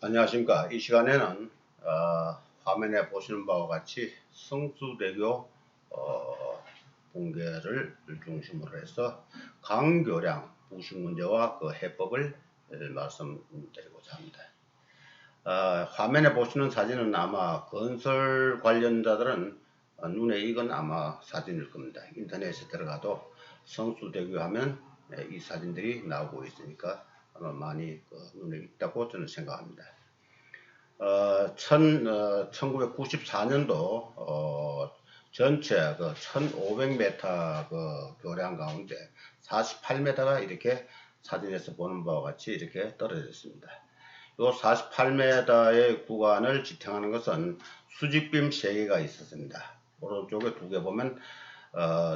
안녕하십니까. 이 시간에는 화면에 보시는 바와 같이 성수대교 붕괴를 중심으로 해서 강교량 부식 문제와 그 해법을 말씀드리고자 합니다. 화면에 보시는 사진은 아마 건설 관련자들은 눈에 익은 아마 사진일 겁니다. 인터넷에 들어가도 성수대교 하면 이 사진들이 나오고 있으니까 아마 많이 눈에 익다고 저는 생각합니다. 1994년도 전체 1500m 교량 가운데 48m가 이렇게 사진에서 보는 바와 같이 이렇게 떨어져 있습니다. 이 48m의 구간을 지탱하는 것은 수직빔 3개가 있었습니다. 오른쪽에 2개 보면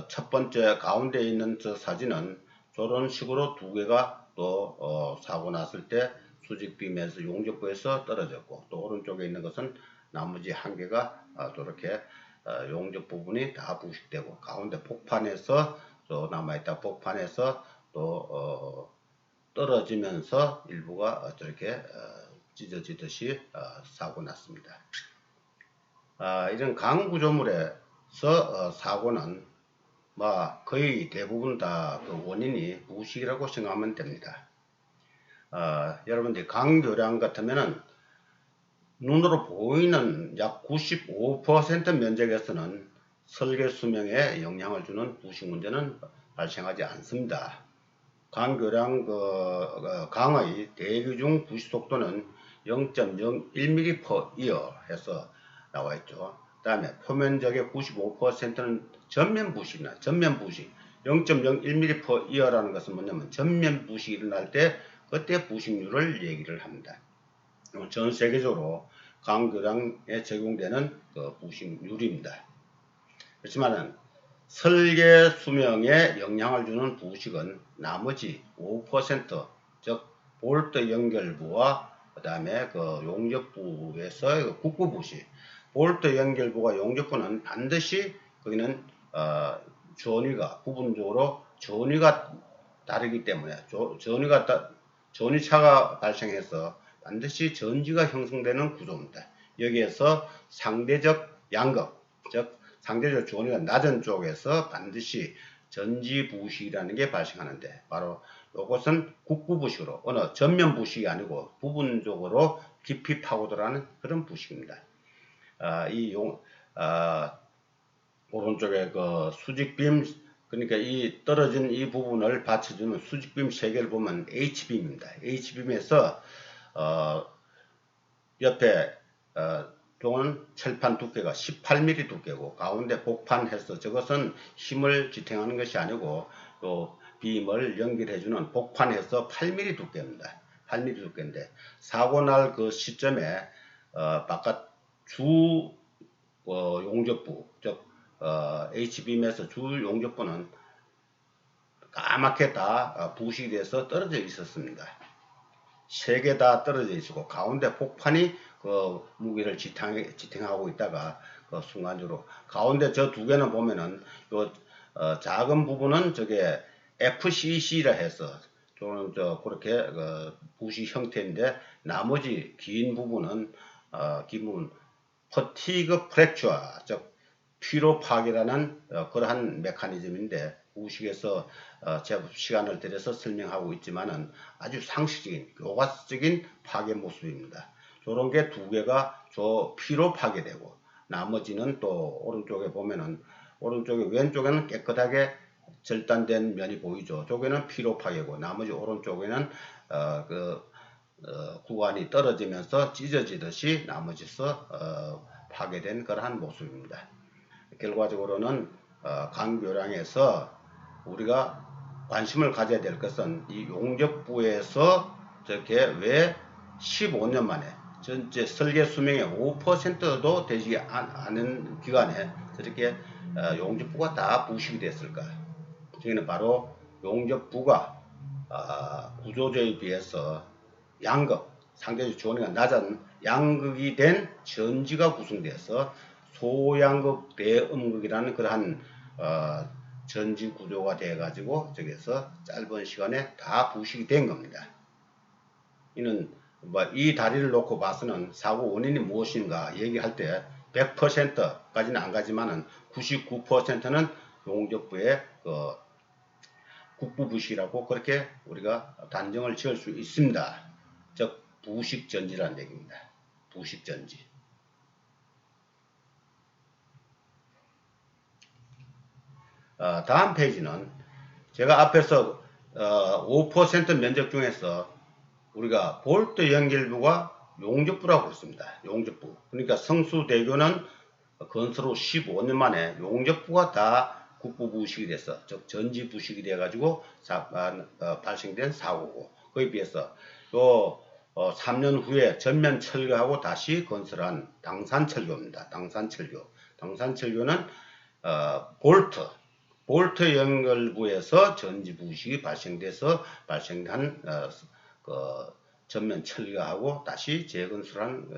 첫 번째 가운데 있는 저 사진은 저런 식으로 2개가 또 사고 났을 때 수직빔에서 용접부에서 떨어졌고, 또 오른쪽에 있는 것은 나머지 1개가 저렇게 용접 부분이 다 부식되고 가운데 폭판에서 또 남아있다 폭판에서 또 떨어지면서 일부가 저렇게 찢어지듯이 사고 났습니다. 이런 강 구조물에서 사고는 거의 대부분 다 그 원인이 부식이라고 생각하면 됩니다. 여러분들 강교량 같으면은 눈으로 보이는 약 95% 면적에서는 설계 수명에 영향을 주는 부식 문제는 발생하지 않습니다. 강교량 강의 대기 중 부식 속도는 0.01mm/year 해서 나와 있죠. 그 다음에 표면적의 95%는 전면 부식이나 전면 부식. 0.01mm/year라는 것은 뭐냐면 전면 부식이 일어날 때 그때 부식률을 얘기를 합니다. 전 세계적으로 강교량에 적용되는 부식률입니다. 그렇지만은 설계 수명에 영향을 주는 부식은 나머지 5%, 즉 볼트 연결부와 그 다음에 용접부에서 국부 부식. 볼트 연결부와 용접부는 반드시 거기는 전위가 부분적으로 전위가 다르기 때문에 전위차가 발생해서 반드시 전지가 형성되는 구조입니다. 여기에서 상대적 양극, 즉 상대적 전위가 낮은 쪽에서 반드시 전지 부식이라는 게 발생하는데, 바로 이것은 국부 부식으로, 어느 전면 부식이 아니고 부분적으로 깊이 파고들어가는 그런 부식입니다. 오른쪽에 수직빔, 그러니까 이 떨어진 이 부분을 받쳐주는 수직빔 3개를 보면 H빔입니다. H빔에서 옆에 또는 철판 두께가 18mm 두께고 가운데 복판해서 저것은 힘을 지탱하는 것이 아니고 또 빔을 연결해주는 복판해서 8mm 두께입니다. 8mm 두께인데 사고 날 그 시점에 바깥 주 용접부, 즉 H빔에서 주 용접부는 까맣게 다 부식이 돼서 떨어져 있었습니다. 3개 다 떨어져 있고 가운데 폭판이 무게를 지탱하고 있다가 순간적으로 가운데 저 2개는 보면은 작은 부분은 저게 FCC라 해서 또는 그렇게 부식 형태인데, 나머지 긴 부분은 퍼티그 프랙처, 즉 피로 파괴라는 그러한 메커니즘인데, 부식에서 제법 시간을 들여서 설명하고 있지만은 아주 상식적인 교과서적인 파괴 모습입니다. 저런 게 2개가 피로 파괴되고, 나머지는 또 오른쪽에 보면은 오른쪽에 왼쪽에는 깨끗하게 절단된 면이 보이죠. 저기는 피로 파괴고, 나머지 오른쪽에는 구간이 떨어지면서 찢어지듯이 나머지서 파괴된 그러한 모습입니다. 결과적으로는 강교량에서 우리가 관심을 가져야 될 것은 이 용접부에서 저렇게 왜 15년 만에 전체 설계 수명의 5%도 되지 않은 기간에 저렇게 용접부가 다 부식이 됐을까? 저기는 바로 용접부가 구조조에 비해서 양극, 상대적 전위가 낮은 양극이 된 전지가 구성되어서 소양극 대음극이라는 그러한 전지 구조가 되어 가지고 저기서 짧은 시간에 다 부식이 된 겁니다. 이는 뭐 이 다리를 놓고 봐서는 사고 원인이 무엇인가 얘기할 때 100%까지는 안 가지만은 99%는 용접부의 그 국부부식이라고 그렇게 우리가 단정을 지을 수 있습니다. 즉 부식전지라는 얘기입니다. 부식전지. 다음 페이지는 제가 앞에서 5% 면적 중에서 우리가 볼트 연결부가 용접부라고 했습니다. 용접부. 그러니까 성수대교는 건설 후 15년 만에 용접부가 다 국부부식이 돼서 즉 전지부식이 돼가지고 발생된 사고고, 그에 비해서 요 3년 후에 전면 철거하고 다시 건설한 당산철교입니다. 당산철교는 볼트 연결부에서 전지부식이 발생돼서 발생한 그 전면 철거하고 다시 재건설한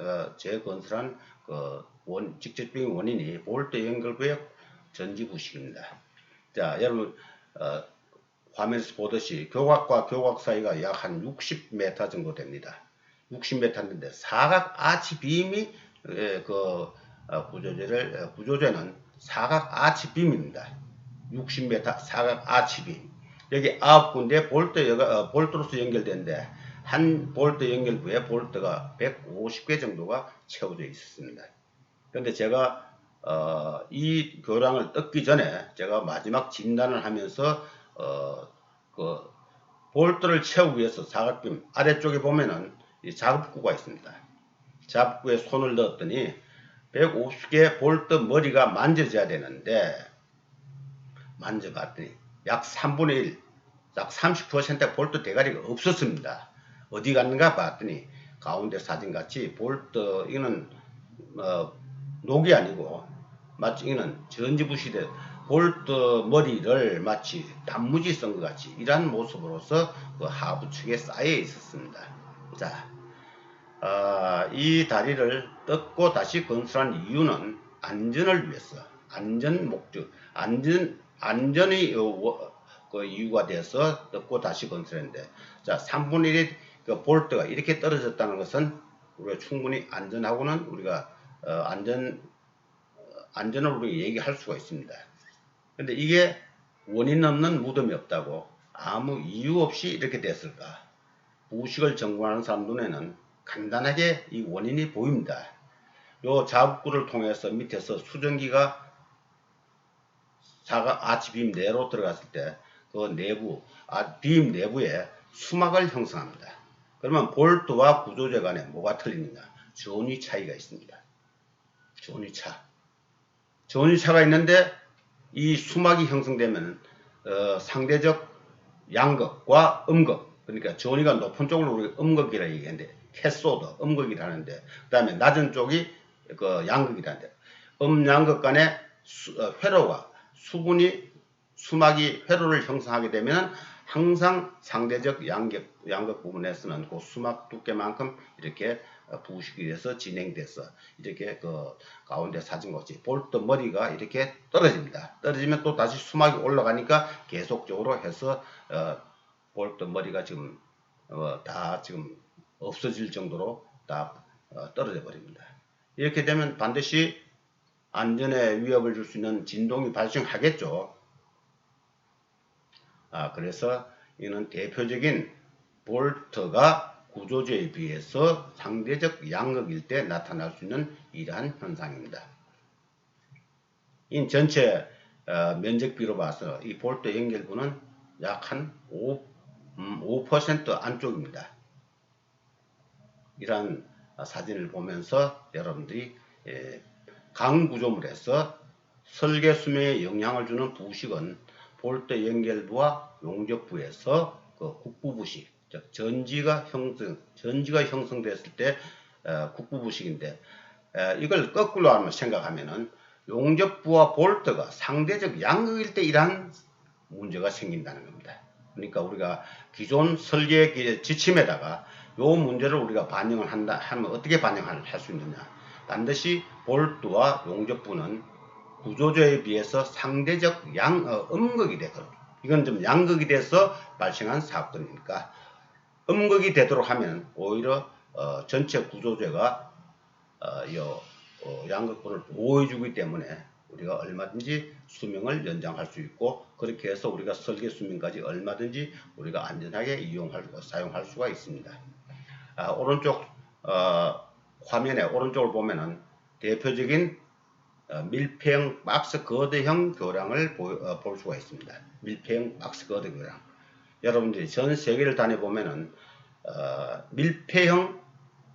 직접적인 원인이 볼트 연결부의 전지부식입니다. 자, 여러분 화면에서 보듯이 교각과 교각 사이가 약 한 60m 정도 됩니다. 60m인데 사각 아치 빔이 구조재는 사각 아치 빔입니다. 60m 사각 아치 빔. 여기 9군데 볼트로서 연결되는데 한 볼트 연결부에 볼트가 150개 정도가 채워져 있었습니다. 그런데 제가 이 교량을 뜯기 전에 제가 마지막 진단을 하면서 그 볼트를 채우기 위해서 사각빔 아래쪽에 보면은 이 작업구가 있습니다. 작업구에 손을 넣었더니 150개 볼트 머리가 만져져야 되는데 만져봤더니 약 3분의 1, 약 30% 볼트 대가리가 없었습니다. 어디 갔는가 봤더니 가운데 사진같이 볼트 이거는 녹이 아니고 마치 이거는 전지부식된 볼트 머리를 마치 단무지 썬 것 같이 이러한 모습으로서 그 하부 측에 쌓여 있었습니다. 자, 이 다리를 뜯고 다시 건설한 이유는 안전을 위해서, 안전 목적, 안전이 그 이유가 돼서 뜯고 다시 건설했는데, 자, 3분의 1의 그 볼트가 이렇게 떨어졌다는 것은 우리가 충분히 안전하고는 우리가 안전을 우리가 얘기할 수가 있습니다. 근데 이게 원인 없는 무덤이 없다고 아무 이유 없이 이렇게 됐을까? 부식을 전공하는 사람 눈에는 간단하게 이 원인이 보입니다. 요 작업구를 통해서 밑에서 수전기가 사각 아치 빔 내로 들어갔을 때 그 내부, 빔 내부에 수막을 형성합니다. 그러면 볼트와 구조재 간에 뭐가 틀리느냐? 전위 차이가 있습니다. 전위차가 있는데 이 수막이 형성되면 상대적 양극과 음극, 그러니까 전위가 높은 쪽을 우리가 음극이라 얘기하는데 캐소드, 음극이라는데, 그 다음에 낮은 쪽이 그 양극이라는데, 양극 간에 회로가 수막이 회로를 형성하게 되면 항상 상대적 양극 부분에서는 그 수막 두께만큼 이렇게 부식이 돼서 진행돼서 이렇게 그 가운데 사진같이 볼트 머리가 이렇게 떨어집니다. 떨어지면 또 다시 수막이 올라가니까 계속적으로 해서 볼트 머리가 지금 다 지금 없어질 정도로 다 떨어져 버립니다. 이렇게 되면 반드시 안전에 위협을 줄 수 있는 진동이 발생하겠죠. 그래서 이는 대표적인 볼트가 구조재에 비해서 상대적 양극일 때 나타날 수 있는 이러한 현상입니다. 이 전체 면적비로 봐서 이 볼트 연결부는 약 한 5% 안쪽입니다. 이러한 사진을 보면서 여러분들이 강구조물에서 설계 수명에 영향을 주는 부식은 볼트 연결부와 용접부에서 그 국부부식, 즉 전지가 형성됐을 때 국부부식인데, 이걸 거꾸로 한번 생각하면은 용접부와 볼트가 상대적 양극일 때 이러한 문제가 생긴다는 겁니다. 그러니까 우리가 기존 설계 지침에다가 요 문제를 우리가 반영을 하면 어떻게 반영을 할 수 있느냐? 반드시 볼트와 용접부는 구조조에 비해서 상대적 음극이 되도록, 이건 좀 양극이 돼서 발생한 사건이니까 음극이 되도록 하면 오히려 전체 구조재가 양극분을 보호해주기 때문에 우리가 얼마든지 수명을 연장할 수 있고, 그렇게 해서 우리가 설계 수명까지 얼마든지 우리가 안전하게 사용할 수가 있습니다. 오른쪽 화면에 오른쪽을 보면은 대표적인 밀폐형 박스 거드형 교량을 볼 수가 있습니다. 밀폐형 박스 거드 교량. 여러분들이 전 세계를 다녀보면은 밀폐형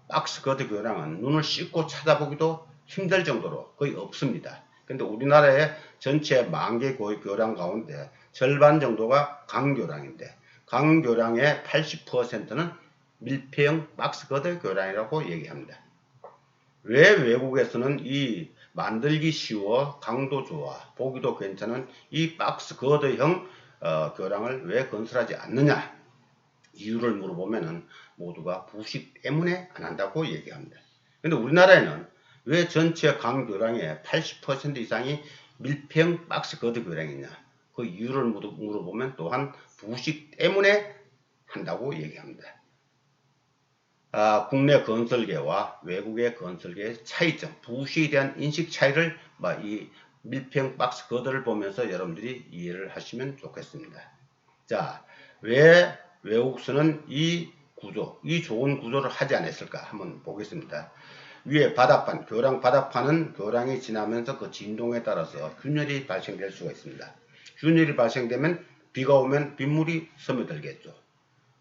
박스 거드 교량은 눈을 씻고 찾아보기도 힘들 정도로 거의 없습니다. 근데 우리나라의 전체 만개 교량 가운데 절반 정도가 강교량인데, 강교량의 80%는 밀폐형 박스 거드 교량이라고 얘기합니다. 왜 외국에서는 이 만들기 쉬워, 강도 좋아, 보기도 괜찮은 이 박스 거드형 교량을 왜 건설하지 않느냐? 이유를 물어보면은 모두가 부식 때문에 안 한다고 얘기합니다. 근데 우리나라에는 왜 전체 강교량의 80% 이상이 밀폐형 박스 거드 교량이냐? 그 이유를 물어보면 또한 부식 때문에 한다고 얘기합니다. 국내 건설계와 외국의 건설계의 차이점, 부식에 대한 인식 차이를 이 밀폐형 박스 거드를 보면서 여러분들이 이해를 하시면 좋겠습니다. 자, 왜 외국서는 이 구조, 이 좋은 구조를 하지 않았을까 한번 보겠습니다. 위에 바닥판, 교량 바닥판은 교량이 지나면서 그 진동에 따라서 균열이 발생될 수가 있습니다. 균열이 발생되면 비가 오면 빗물이 스며들겠죠.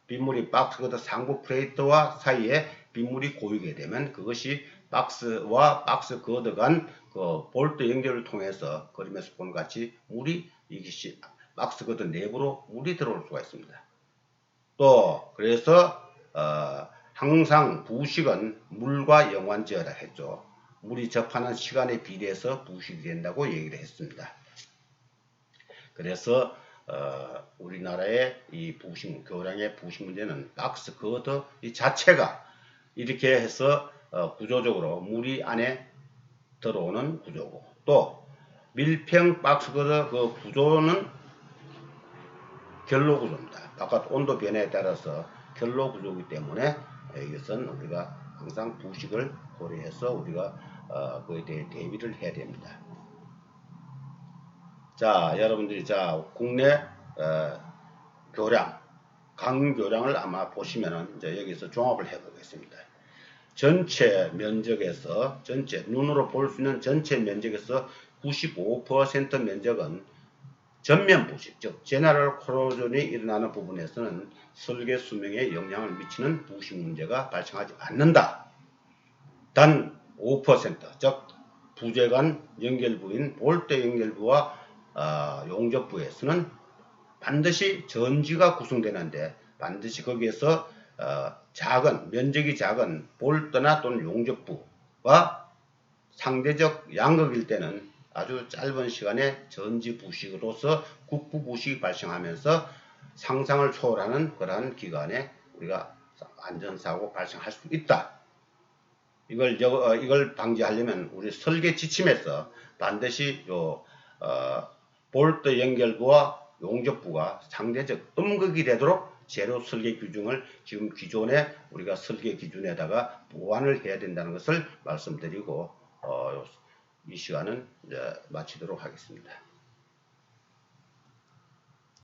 빗물이 박스 거드 상부 플레이트와 사이에 빗물이 고이게 되면 그것이 박스와 박스 거드 간 그 볼트 연결을 통해서 그림에서 보는 같이 물이 이것이 박스 거드 내부로 물이 들어올 수가 있습니다. 또 그래서 항상 부식은 물과 연관지어라 했죠. 물이 접하는 시간에 비례해서 부식이 된다고 얘기를 했습니다. 그래서 우리나라의 이 부식, 교량의 부식 문제는 박스 거드 이 자체가 이렇게 해서 구조적으로 물이 안에 들어오는 구조고, 또 밀폐형 박스 거드 그 구조는 결로 구조입니다. 바깥 온도 변화에 따라서 결로 구조이기 때문에 이것은 우리가 항상 부식을 고려해서 우리가 그에 대해 대비를 해야 됩니다. 자, 여러분들이 국내 교량, 강교량을 아마 보시면은 이제 여기서 종합을 해 보겠습니다. 전체 면적에서, 눈으로 볼 수 있는 전체 면적에서 95% 면적은 전면 부식, 즉 제너럴 코로전이 일어나는 부분에서는 설계 수명에 영향을 미치는 부식 문제가 발생하지 않는다. 단 5%, 즉 부재관 연결부인 볼트 연결부와 용접부에서는 반드시 전지가 구성되는데, 반드시 거기에서 면적이 작은 볼트나 또는 용접부와 상대적 양극일 때는 아주 짧은 시간에 전지 부식으로서 국부 부식이 발생하면서 상상을 초월하는 그러한 기간에 우리가 안전사고 발생할 수 있다. 이걸 방지하려면 우리 설계 지침에서 반드시 볼트 연결부와 용접부가 상대적 음극이 되도록 제로 설계 규정을 지금 기존에 우리가 설계 기준에다가 보완을 해야 된다는 것을 말씀드리고 이 시간은 이제 마치도록 하겠습니다.